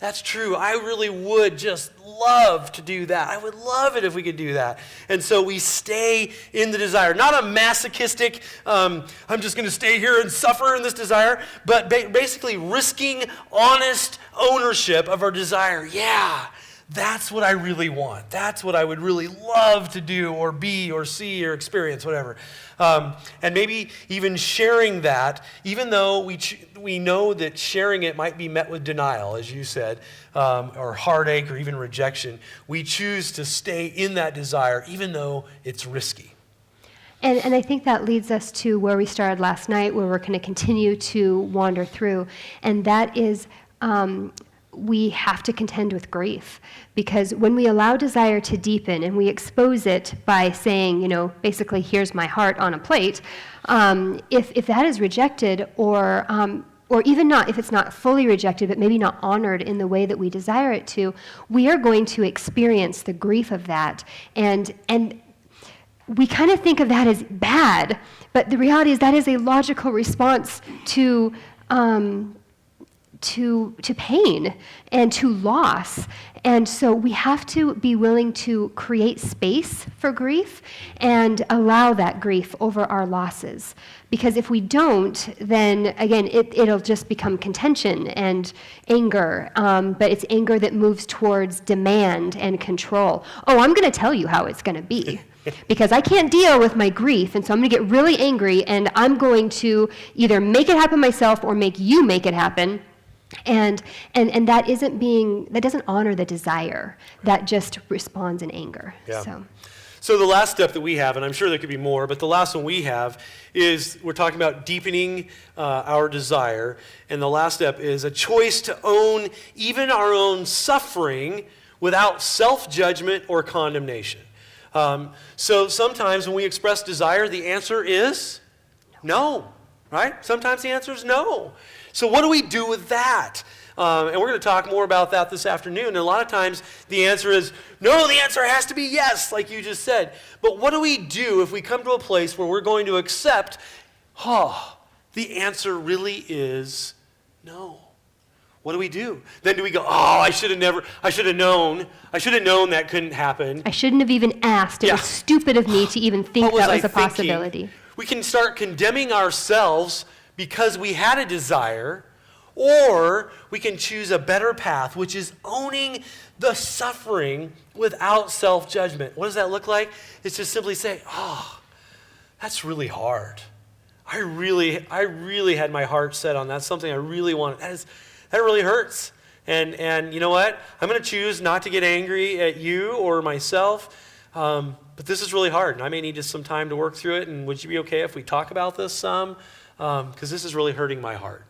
That's true. I really would just love to do that. I would love it if we could do that. And so we stay in the desire. Not a masochistic, I'm just going to stay here and suffer in this desire, but basically risking honest ownership of our desire. Yeah, that's what I really want. That's what I would really love to do or be or see or experience, whatever. And maybe even sharing that, even though we know that sharing it might be met with denial, as you said, or heartache or even rejection, we choose to stay in that desire even though it's risky. And I think that leads us to where we started last night, where we're going to continue to wander through, and that is we have to contend with grief, because when we allow desire to deepen and we expose it by saying, basically, here's my heart on a plate, if that is rejected or even not, if it's not fully rejected, but maybe not honored in the way that we desire it to, we are going to experience the grief of that. And we kind of think of that as bad, but the reality is that is a logical response to pain and to loss. And so we have to be willing to create space for grief and allow that grief over our losses. Because if we don't, then again, it'll just become contention and anger. But it's anger that moves towards demand and control. Oh, I'm going to tell you how it's going to be. Because I can't deal with my grief, and so I'm going to get really angry, and I'm going to either make it happen myself or make you make it happen. And that doesn't honor the desire. That just responds in anger. Yeah. So the last step that we have, and I'm sure there could be more, but the last one we have is we're talking about deepening our desire. And the last step is a choice to own even our own suffering without self-judgment or condemnation. So sometimes when we express desire, the answer is no, right? Sometimes the answer is no. So what do we do with that? And we're going to talk more about that this afternoon. And a lot of times the answer is no, the answer has to be yes, like you just said. But what do we do if we come to a place where we're going to accept, the answer really is no? What do we do? Then do we go, I should have known that couldn't happen. I shouldn't have even asked. It was stupid of me to even think that was a possibility. We can start condemning ourselves because we had a desire, or we can choose a better path, which is owning the suffering without self-judgment. What does that look like? It's just simply say, that's really hard. I really had my heart set on that. That's something I really wanted. That really hurts. And you know what? I'm going to choose not to get angry at you or myself, but this is really hard, and I may need just some time to work through it, and would you be okay if we talk about this some? Because this is really hurting my heart.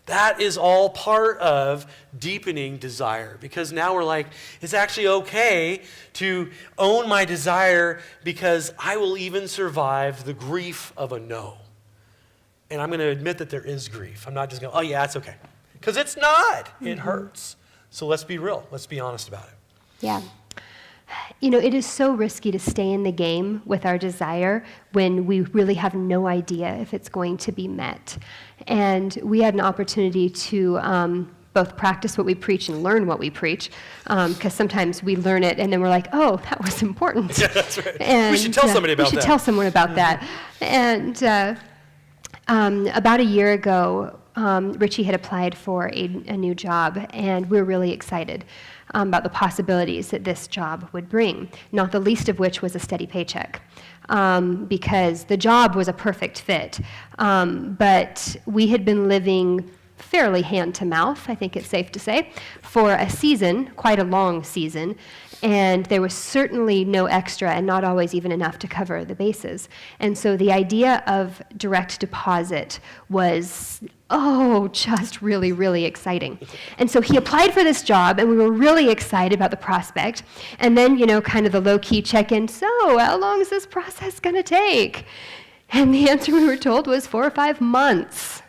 That is all part of deepening desire, because now we're like, it's actually okay to own my desire because I will even survive the grief of a no. And I'm going to admit that there is grief. I'm not just going, it's okay. Because it's not. It hurts. So let's be real. Let's be honest about it. Yeah. It is so risky to stay in the game with our desire when we really have no idea if it's going to be met. And we had an opportunity to both practice what we preach and learn what we preach, because sometimes we learn it and then we're like, that was important. Yeah, that's right. And, we should tell somebody about that. We should tell someone about that. And about a year ago, Richie had applied for a new job, and we were really excited about the possibilities that this job would bring, not the least of which was a steady paycheck, because the job was a perfect fit. But we had been living fairly hand to mouth, I think it's safe to say, for a season, quite a long season, and there was certainly no extra and not always even enough to cover the bases. And so the idea of direct deposit was, just really, really exciting. And so he applied for this job, and we were really excited about the prospect. And then, kind of the low-key check-in, so how long is this process going to take? And the answer we were told was 4 or 5 months.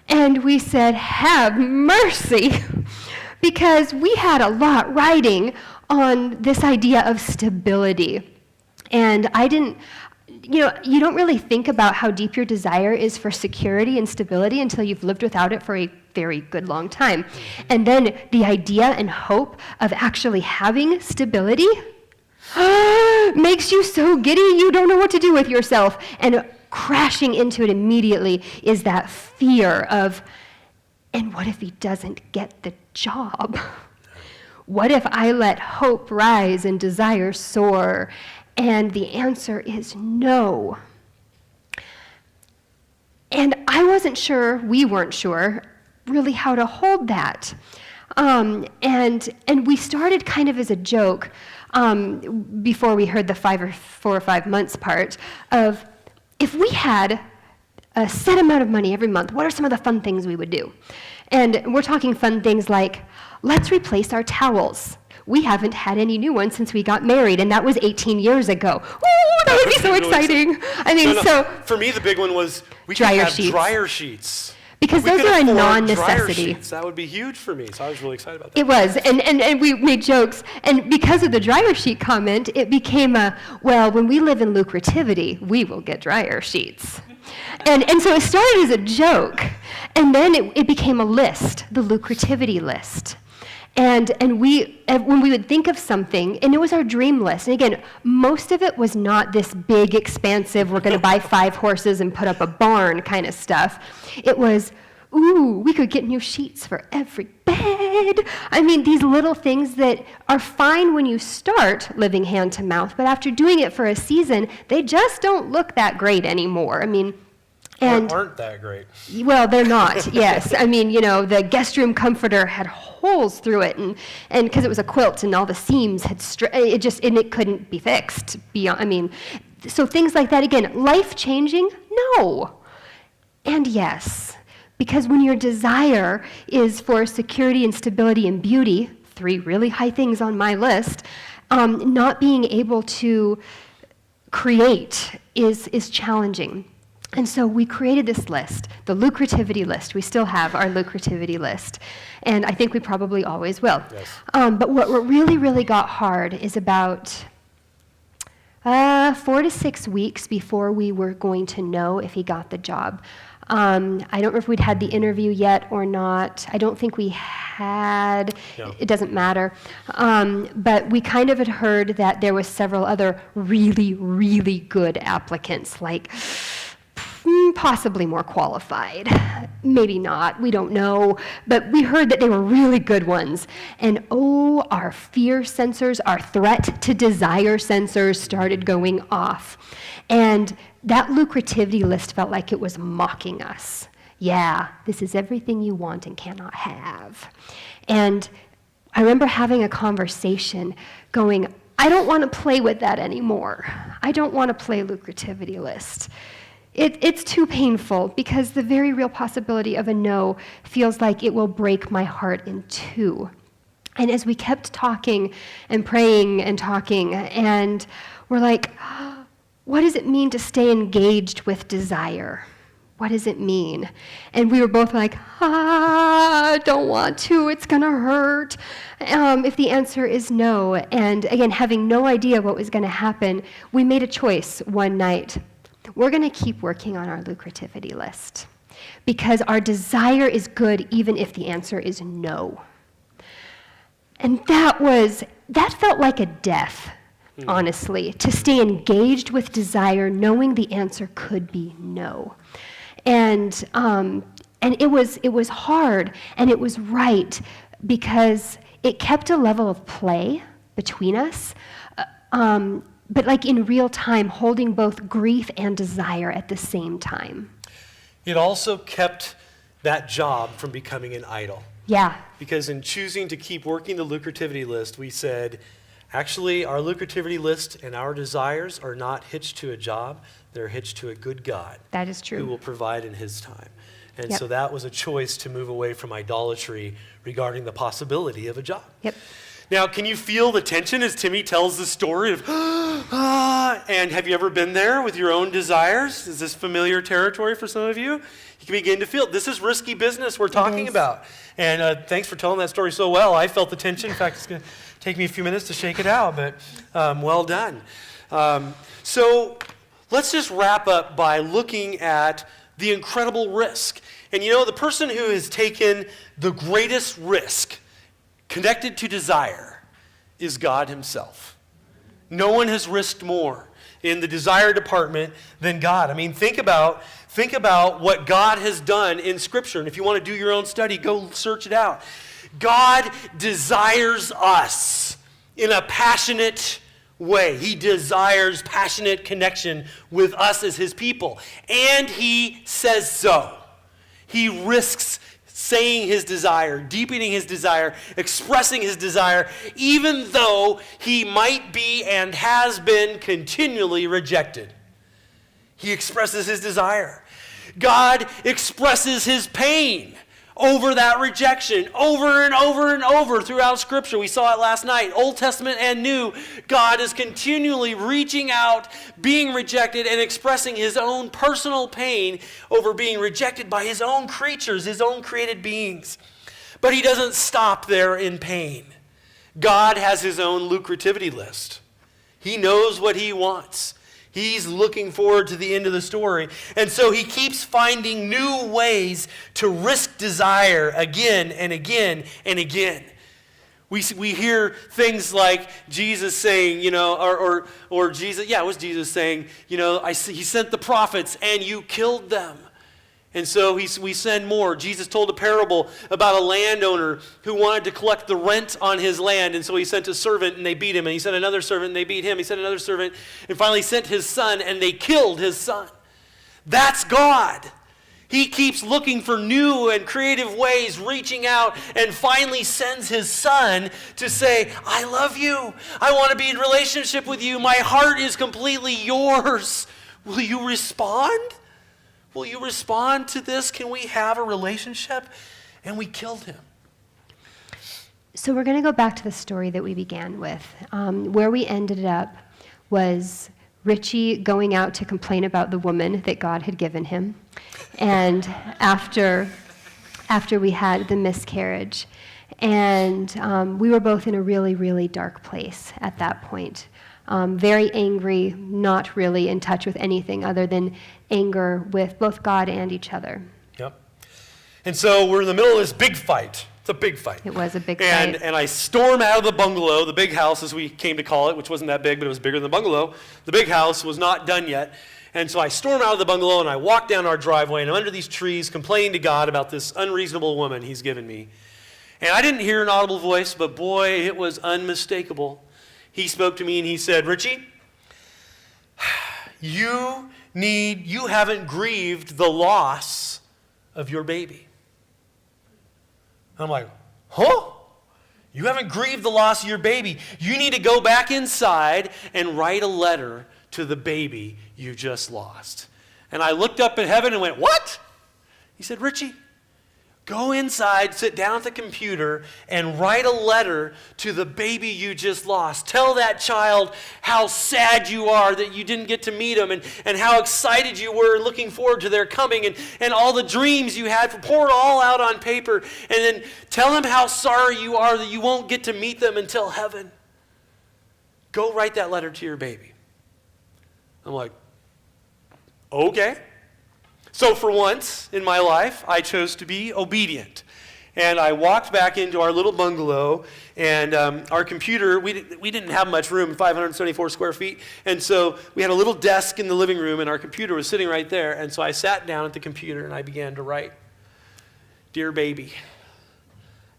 And we said, have mercy, because we had a lot riding on this idea of stability. And I didn't, you don't really think about how deep your desire is for security and stability until you've lived without it for a very good long time. And then the idea and hope of actually having stability makes you so giddy you don't know what to do with yourself. And crashing into it immediately is that fear of, and what if he doesn't get the job? What if I let hope rise and desire soar? And the answer is no. And I wasn't sure, we weren't sure, really how to hold that. And we started kind of as a joke before we heard the 4 or 5 months part of, if we had a set amount of money every month, what are some of the fun things we would do? And we're talking fun things like, let's replace our towels. We haven't had any new ones since we got married, and that was 18 years ago. Ooh, that would be so exciting. I mean, so for me, the big one was we could dryer have sheets. dryer sheets. Because We those could are a afford dryer non-necessity. sheets. That would be huge for me, so I was really excited about that. It was, and we made jokes, and because of the dryer sheet comment, it became a, well, when we live in lucrativity, we will get dryer sheets. And so it started as a joke, and then it became a list, the lucrativity list. And when we would think of something, and it was our dream list, and again, most of it was not this big, expansive, we're going to buy 5 horses and put up a barn kind of stuff. It was, ooh, we could get new sheets for every bed. I mean, these little things that are fine when you start living hand to mouth, but after doing it for a season, they just don't look that great anymore. I mean, and aren't that great. well, they're not, yes. I mean, the guest room comforter had holes through it, and because it was a quilt, and all the seams had, it couldn't be fixed. So things like that, again, life-changing? No. And yes, because when your desire is for security and stability and beauty, 3 really high things on my list, not being able to create is challenging. And so we created this list, the lucrativity list. We still have our lucrativity list, and I think we probably always will. Yes. But what really, really got hard is about 4 to 6 weeks before we were going to know if he got the job. I don't know if we'd had the interview yet or not. I don't think we had. No. It doesn't matter. But we kind of had heard that there was several other really, really good applicants, like possibly more qualified. Maybe not, we don't know. But we heard that they were really good ones. And oh, our fear sensors, our threat to desire sensors started going off. And that lucrativity list felt like it was mocking us. Yeah, this is everything you want and cannot have. And I remember having a conversation going, I don't want to play with that anymore. I don't want to play lucrativity list. It's too painful because the very real possibility of a no feels like it will break my heart in 2. And as we kept talking and praying and talking, and we're like, what does it mean to stay engaged with desire? What does it mean? And we were both like, I don't want to, it's gonna hurt. If the answer is no, and again, having no idea what was gonna happen, we made a choice one night. We're going to keep working on our lucrativity list because our desire is good even if the answer is no. And that felt like a death, honestly, to stay engaged with desire knowing the answer could be no. And it was hard and it was right because it kept a level of play between us. But like in real time, holding both grief and desire at the same time. It also kept that job from becoming an idol. Yeah. Because in choosing to keep working the lucrativity list, we said, actually, our lucrativity list and our desires are not hitched to a job, they're hitched to a good God. That is true. Who will provide in his time. And Yep. so that was a choice to move away from idolatry regarding the possibility of a job. Yep. Now, can you feel the tension as Timmy tells the story of, and have you ever been there with your own desires? Is this familiar territory for some of you? You can begin to feel, this is risky business we're talking about. And thanks for telling that story so well. I felt the tension. In fact, it's going to take me a few minutes to shake it out, but well done. So let's just wrap up by looking at the incredible risk. And you know, the person who has taken the greatest risk connected to desire is God himself. No one has risked more in the desire department than God. I mean, think about what God has done in Scripture. And if you want to do your own study, go search it out. God desires us in a passionate way. He desires passionate connection with us as his people. And he says so. He risks saying his desire, deepening his desire, expressing his desire, even though he might be and has been continually rejected. He expresses his desire. God expresses his pain over that rejection, over and over and over throughout Scripture. We saw it last night, Old Testament and New. God is continually reaching out, being rejected, and expressing his own personal pain over being rejected by his own creatures, his own created beings. But he doesn't stop there in pain. God has his own lucrativity list. He knows what he wants. He's looking forward to the end of the story. And so he keeps finding new ways to risk desire again and again and again. We hear things like Jesus saying, you know, or Jesus, it was Jesus saying, you know, he sent the prophets and you killed them. And so we send more. Jesus told a parable about a landowner who wanted to collect the rent on his land. And so he sent a servant and they beat him. And he sent another servant and they beat him. He sent another servant and finally sent his son and they killed his son. That's God. He keeps looking for new and creative ways, reaching out, and finally sends his son to say, I love you. I want to be in relationship with you. My heart is completely yours. Will you respond? Will you respond to this? Can we have a relationship? And we killed him. So we're going to go back to the story that we began with. Where we ended up was Richie going out to complain about the woman that God had given him. And after we had the miscarriage. And we were both in a really, really dark place at that point. Very angry, not really in touch with anything other than anger with both God and each other. Yep. And so we're in the middle of this big fight. It's a big fight. It was a big fight. And I storm out of the bungalow, the big house as we came to call it, which wasn't that big, but it was bigger than the bungalow. The big house was not done yet. And so I storm out of the bungalow and I walk down our driveway and I'm under these trees complaining to God about this unreasonable woman he's given me. And I didn't hear an audible voice, but boy, it was unmistakable. He spoke to me and he said, Richie, you haven't grieved the loss of your baby. I'm like, huh? You haven't grieved the loss of your baby. You need to go back inside and write a letter to the baby you just lost. And I looked up at heaven and went, what? He said, Richie, go inside, sit down at the computer, and write a letter to the baby you just lost. Tell that child how sad you are that you didn't get to meet them and how excited you were looking forward to their coming and all the dreams you had. Pour it all out on paper and then tell them how sorry you are that you won't get to meet them until heaven. Go write that letter to your baby. I'm like, okay. So for once in my life, I chose to be obedient. And I walked back into our little bungalow, and our computer, we didn't have much room, 574 square feet. And so we had a little desk in the living room, and our computer was sitting right there. And so I sat down at the computer, and I began to write, Dear baby.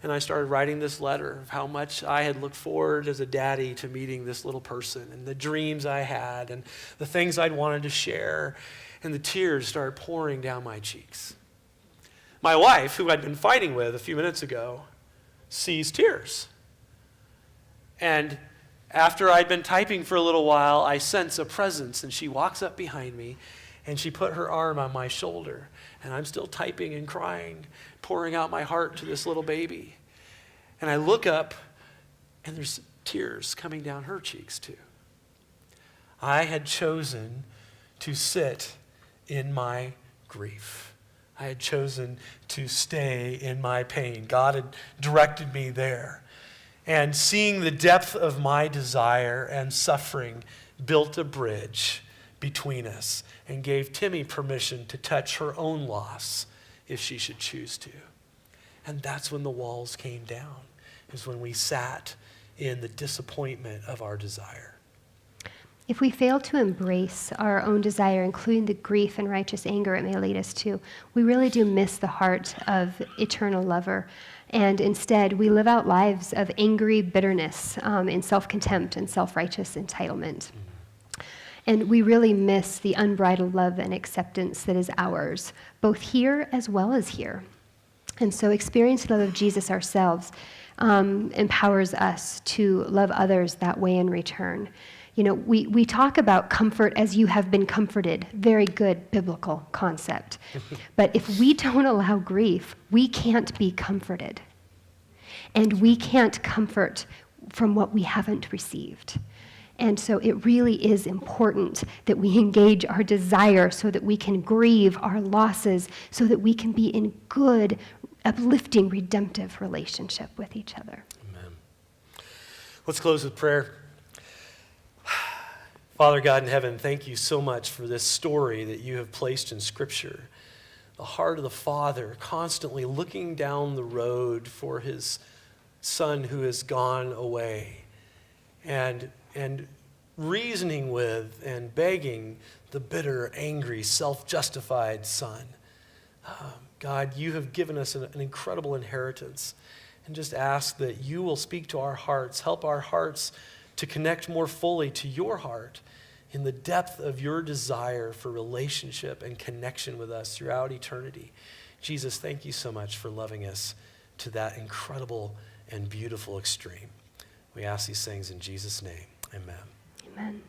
And I started writing this letter of how much I had looked forward as a daddy to meeting this little person, and the dreams I had, and the things I'd wanted to share. And the tears started pouring down my cheeks. My wife, who I'd been fighting with a few minutes ago, sees tears. And after I'd been typing for a little while, I sense a presence, and she walks up behind me, and she put her arm on my shoulder. And I'm still typing and crying, pouring out my heart to this little baby. And I look up, and there's tears coming down her cheeks too. I had chosen to sit in my grief. I had chosen to stay in my pain. God had directed me there. And seeing the depth of my desire and suffering built a bridge between us and gave Timmy permission to touch her own loss if she should choose to. And that's when the walls came down, is when we sat in the disappointment of our desire. If we fail to embrace our own desire, including the grief and righteous anger it may lead us to, we really do miss the heart of eternal lover. And instead, we live out lives of angry bitterness, in self-contempt and self-righteous entitlement. And we really miss the unbridled love and acceptance that is ours, both here as well as here. And so experiencing the love of Jesus ourselves empowers us to love others that way in return. You know, we talk about comfort as you have been comforted. Very good biblical concept. But if we don't allow grief, we can't be comforted. And we can't comfort from what we haven't received. And so it really is important that we engage our desire so that we can grieve our losses, so that we can be in good, uplifting, redemptive relationship with each other. Amen. Let's close with prayer. Father God in heaven, thank you so much for this story that you have placed in Scripture. The heart of the Father constantly looking down the road for his Son who has gone away, and reasoning with and begging the bitter, angry, self-justified Son. God, you have given us an incredible inheritance, and just ask that you will speak to our hearts, help our hearts to connect more fully to your heart in the depth of your desire for relationship and connection with us throughout eternity. Jesus, thank you so much for loving us to that incredible and beautiful extreme. We ask these things in Jesus' name. Amen. Amen.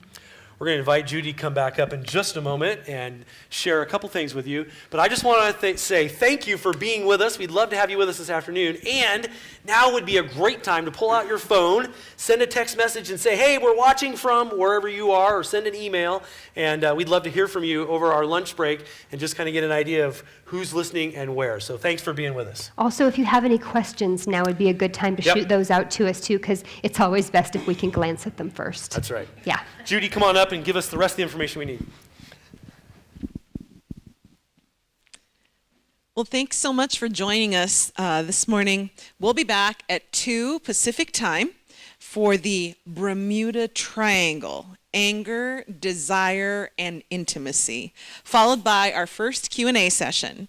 We're going to invite Judy to come back up in just a moment and share a couple things with you. But I just want to say thank you for being with us. We'd love to have you with us this afternoon. And now would be a great time to pull out your phone, send a text message and say, hey, we're watching from wherever you are, or send an email. And we'd love to hear from you over our lunch break and just kind of get an idea of who's listening and where. So thanks for being with us. Also, if you have any questions, now would be a good time to shoot those out to us too, because it's always best if we can glance at them first. That's right. Yeah. Judy, come on up and give us the rest of the information we need. Well, thanks so much for joining us this morning. We'll be back at 2 Pacific time for the Bermuda Triangle: anger, desire, and intimacy, followed by our first Q&A session.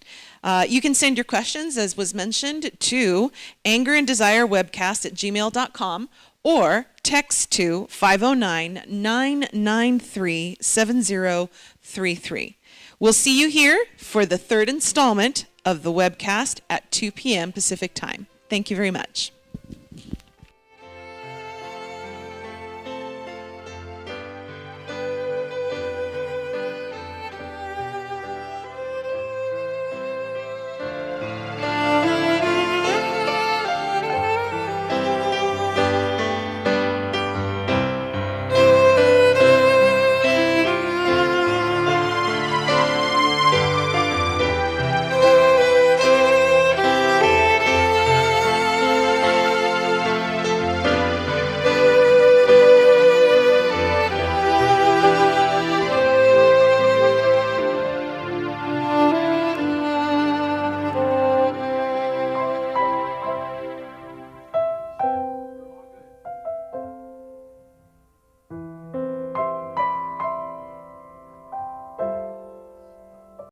You can send your questions, as was mentioned, to angerandDesireWebcast@gmail.com or text to 509-993-7033. We'll see you here for the third installment of the webcast at 2 p.m. Pacific time. Thank you very much.